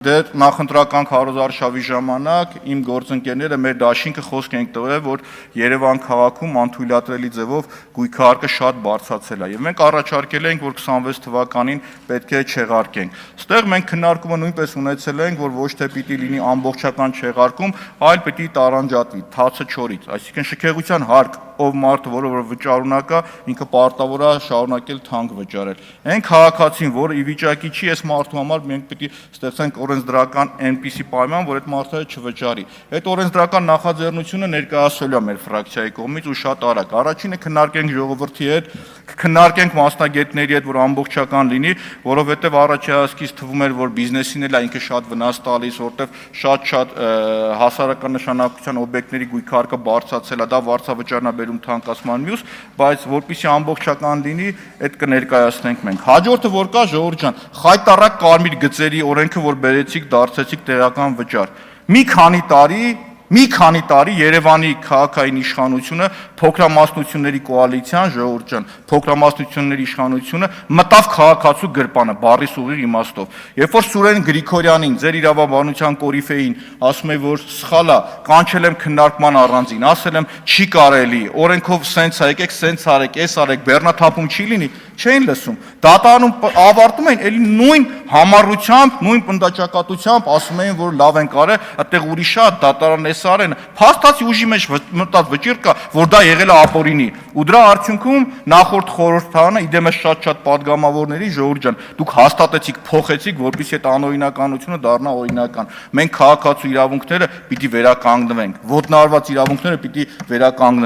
Դե նախընտրական քարոզարշավի ժամանակ իմ գործընկերները մեր դաշինքը խոսք ենք տվել, որ Երևան քաղաքում անթույլատրելի ձևով գույքահարկը շատ բարձրացել է, եւ մենք առաջարկել ենք, որ 26 թվականին պետք է չեղարկենք։ Ստեղ մենք քննարկումը նույնպես ունեցել ենք, որ ոչ թե պիտի լինի ամբողջական չեղարկում, այլ պիտի տարանջատվի թացը չորից, այսինքն շքեղության հարկ, ով մարդը, որը վճարունակ է, ինքը պարտավոր է շարունակել թանկ վճարել։ Այն քաղաքացին, որը ի վիճակի չի, այս մարդու համար մենք պիտի ստեղծենք օրենսդրական այնպիսի պայման, որ այդ մարդը չվճարի։ Այդ օրենսդրական նախաձեռնությունը ներկայացվել է մեր ֆրակցիայի կողմից ու շատ արագ։ Առաջինը քննարկենք ժողովրդի հետ, քննարկենք մասնագետների հետ, որ ամբողջական լինի, որովհետև առաջահասքից թվում էր, որ բիզնեսին էլ է ինքը շատ վնաս տալիս, որտեղ շատ հասարակական նշանակության օբյեկտների գույքարկը բարձրացել է, դա վարձավճարն է թանկացման մյուս, բայց որպեսզի ամբողջական լինի, այդ կներկայացնենք մենք։ Հաջորդը որ կա, ժողովուրդ ջան, խայտառակ կարմիր գծերի օրենքը, որ բերեցիք, դարձեցիք տեղական վճար։ Մի քանի տարի Երևանի քաղաքային իշխանությունը, փոքրամասնությունների կոալիցիան, ժողովուրդ ջան, փոքրամասնությունների իշխանությունը մտավ քաղաքացու գրպանը, բառի ուղիղ իմաստով։ Երբ որ Սուրեն Գրիգորյանին, ձեր իրավաբանության կորիֆեին, ասում է, որ սխալ է, կանչել եմ քննարկման առանձին, ասել եմ չի կարելի, օրենքով սենց ա, եկեք սենց արեք, էս արեք, բեռնաթափում չի լինի, չէին լսում։ Դատարանում ավարտում էին, էլի նույն համառությամբ, նույն պնդաճակատությամբ ասում էին, որ լավ են կարել, այդտեղ ուրիշ է, դատարան էս արեն, փաստացի ուժի մեջ մտած վճիռ կա, որ դա եղել է ապօրինի։ Ու դրա արդյունքում նախորդ խորհրդարանը, իդեմ է շատ պատգամավորների, ժողովուրդ ջան, դուք հաստատեցիք, փոխեցիք, որպեսզի այդ անօրինականությունը դառնա օրինական։ Մենք քաղաքացու իրավունքները պիտի վերականգնվենք, ոտնահարված իրավունքները պիտի վերականգնվեն։